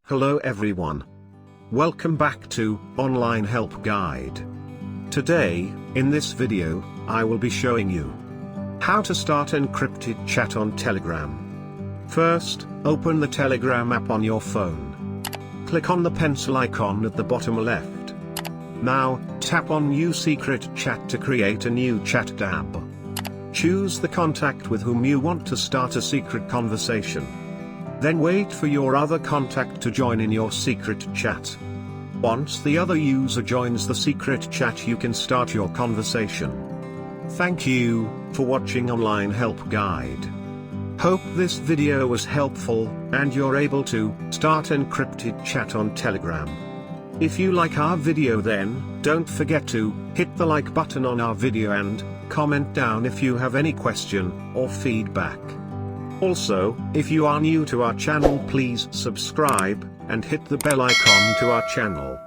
Hello everyone. Welcome back to Online Help Guide. Today, in this video, I will be showing you how to start encrypted chat on Telegram. First, open the Telegram app on your phone. Click on the pencil icon at the bottom left. Now, tap on New Secret Chat to create a new chat tab. Choose the contact with whom you want to start a secret conversation. Then wait for your other contact to join in your secret chat. Once the other user joins the secret chat, you can start your conversation. Thank you for watching Online Help Guide. Hope this video was helpful, and you're able to start encrypted chat on Telegram. If you like our video, then don't forget to hit the like button on our video and comment down if you have any question or feedback. Also, if you are new to our channel, please subscribe and hit the bell icon to our channel.